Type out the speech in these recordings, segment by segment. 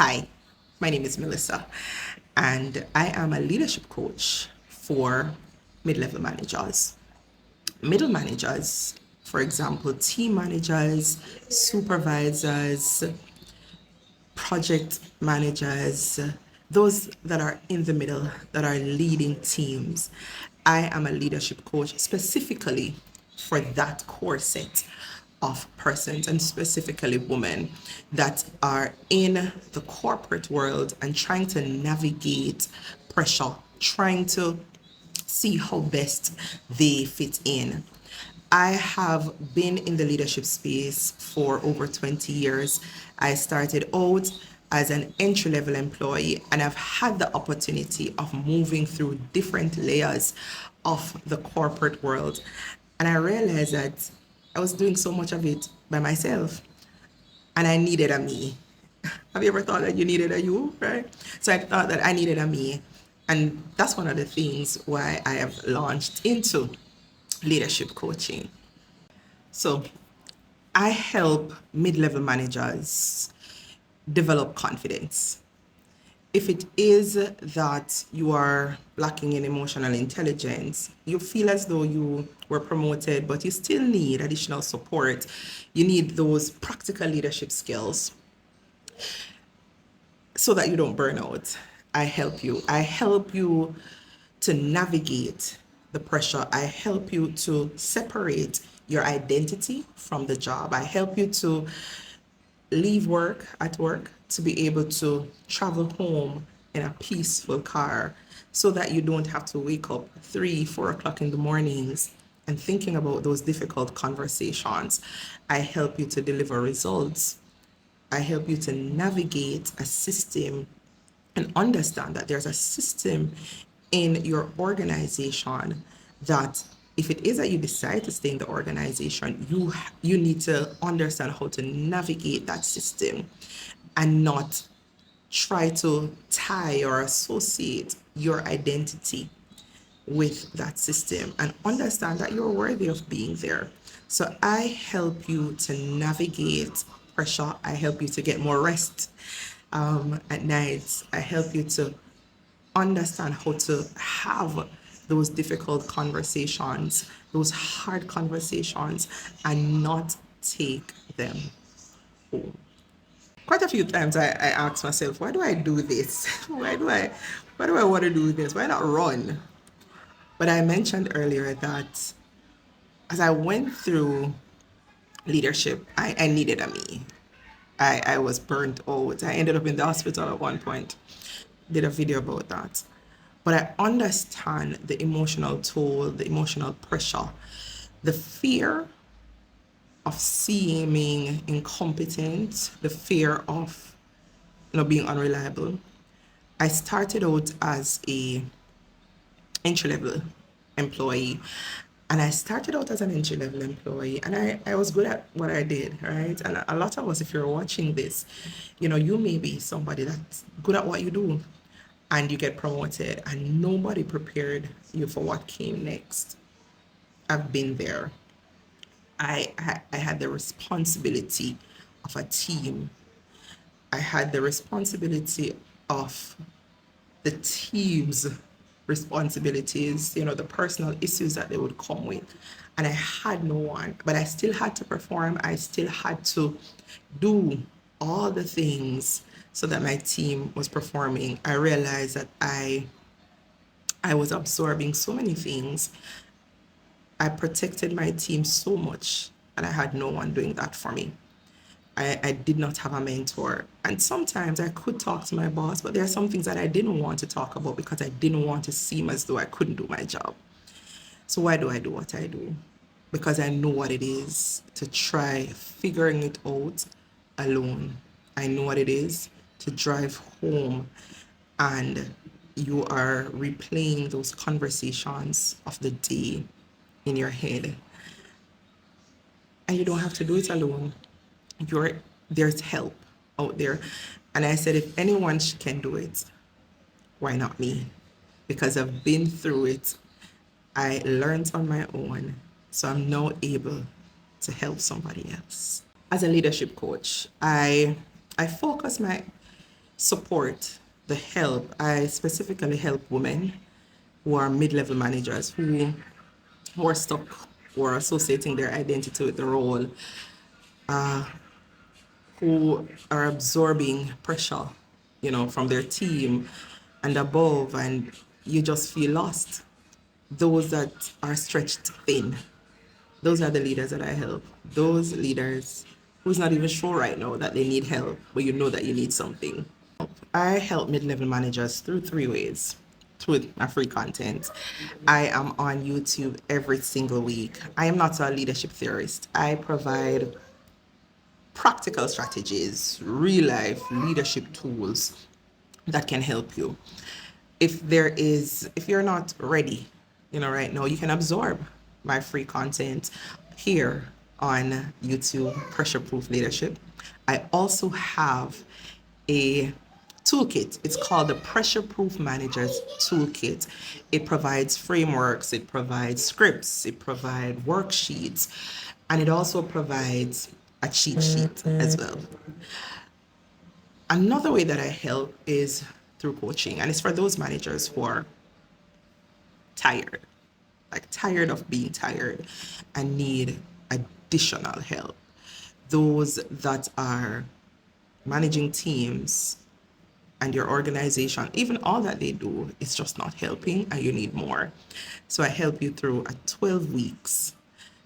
Hi, my name is Melissa, and I am a leadership coach for mid-level managers. Middle managers, for example, team managers, supervisors, project managers, those that are in the middle, that are leading teams. I am a leadership coach specifically for that core set of persons, and specifically women that are in the corporate world and trying to navigate pressure, trying to see how best they fit in. I have been in the leadership space for over 20 years. I started out as an entry level employee, and I've had the opportunity of moving through different layers of the corporate world. And I realized that I was doing so much of it by myself, and I needed a me. Have you ever thought that you needed a you, right? So I thought that I needed a me. And that's one of the things why I have launched into leadership coaching. So I help mid-level managers develop confidence. If it is that you are lacking in emotional intelligence, you feel as though you were promoted, but you still need additional support. You need those practical leadership skills so that you don't burn out. I help you. I help you to navigate the pressure. I help you to separate your identity from the job. I help you to leave work at work to be able to travel home in a peaceful car so that you don't have to wake up 3, 4 o'clock in the mornings and thinking about those difficult conversations. I help you to deliver results. I help you to navigate a system and understand that there's a system in your organization that if it is that you decide to stay in the organization, you need to understand how to navigate that system and not try to tie or associate your identity with that system, and understand that you're worthy of being there. So I help you to navigate pressure. I help you to get more rest at night. I help you to understand how to have those difficult conversations, those hard conversations, and not take them home. Quite a few times I ask myself, why do I do this? Why do I want to do this? Why not run? But I mentioned earlier that as I went through leadership, I needed a me. I was burnt out. I ended up in the hospital at one point. Did a video about that. But I understand the emotional toll, the emotional pressure, the fear of seeming incompetent, the fear of being unreliable. I started out as a entry level employee. And I started out as an entry level employee, and I was good at what I did, right? And a lot of us, if you're watching this, you may be somebody that's good at what you do, and you get promoted, and nobody prepared you for what came next. I've been there. I had the responsibility of a team. I had the responsibility of the team's responsibilities, the personal issues that they would come with. And I had no one, but I still had to perform. I still had to do all the things so that my team was performing. I realized that I was absorbing so many things. I protected my team so much, and I had no one doing that for me. I did not have a mentor. And sometimes I could talk to my boss, but there are some things that I didn't want to talk about because I didn't want to seem as though I couldn't do my job. So why do I do what I do? Because I know what it is to try figuring it out alone. I know what it is to drive home and you are replaying those conversations of the day in your head. And you don't have to do it alone. You're There's help out there. And I said, if anyone can do it, why not me? Because I've been through it. I learned on my own. So I'm now able to help somebody else. As a leadership coach, I focus my support, the help. I specifically help women who are mid-level managers who are stuck or associating their identity with the role, who are absorbing pressure, from their team and above, and you just feel lost. Those that are stretched thin, those are the leaders that I help. Those leaders who's not even sure right now that they need help, but you know that you need something. I help mid-level managers through three ways. Through my free content. I am on YouTube every single week. I am not a leadership theorist. I provide practical strategies, real life leadership tools that can help you. If you're not ready, right now, you can absorb my free content here on YouTube, Pressure Proof Leadership. I also have a toolkit. It's called the Pressure Proof Managers Toolkit. It provides frameworks, it provides scripts, it provides worksheets, and it also provides a cheat sheet as well. Another way that I help is through coaching, and it's for those managers who are tired, like tired of being tired and need additional help. Those that are managing teams and your organization, even all that they do is just not helping and you need more. So I help you through a 12 weeks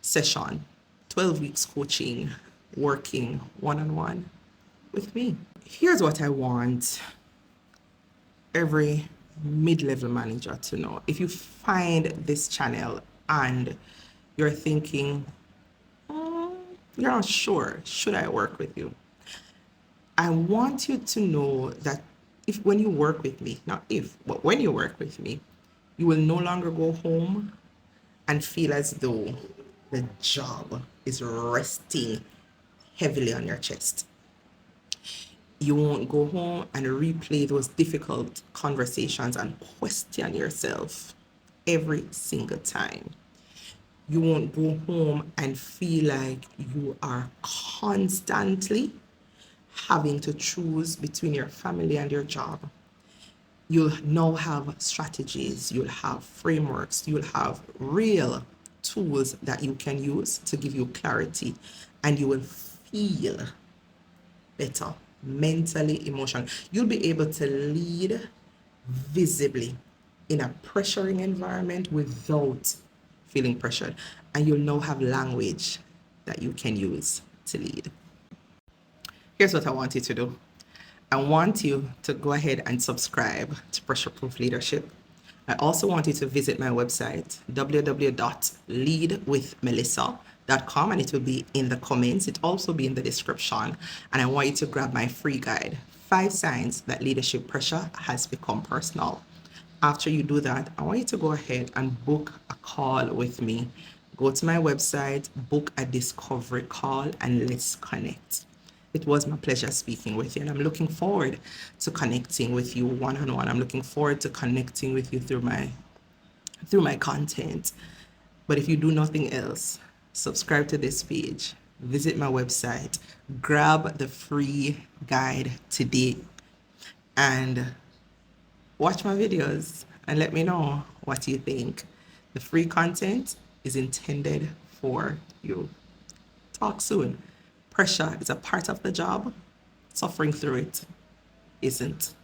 session, 12 weeks coaching, working one-on-one with me. Here's what I want every mid-level manager to know. If you find this channel and you're thinking, you're not sure, should I work with you? I want you to know that when you work with me, not if, but when you work with me, you will no longer go home and feel as though the job is resting heavily on your chest. You won't go home and replay those difficult conversations and question yourself every single time. You won't go home and feel like you are constantly having to choose between your family and your job. You'll now have strategies, you'll have frameworks, you'll have real tools that you can use to give you clarity, and you will feel better mentally, emotionally. You'll be able to lead visibly in a pressuring environment without feeling pressured, and you'll now have language that you can use to lead. Here's what I want you to do. I want you to go ahead and subscribe to Pressure Proof Leadership. I also want you to visit my website, www.leadwithmelissa.com, and it will be in the comments. It will also be in the description. And I want you to grab my free guide, 5 Signs That Leadership Pressure Has Become Personal. After you do that, I want you to go ahead and book a call with me. Go to my website, book a discovery call, and let's connect. It was my pleasure speaking with you, and I'm looking forward to connecting with you one-on-one. I'm looking forward to connecting with you through my content. But if you do nothing else, subscribe to this page, visit my website, grab the free guide today, and watch my videos and let me know what you think. The free content is intended for you. Talk soon. Pressure is a part of the job. Suffering through it isn't.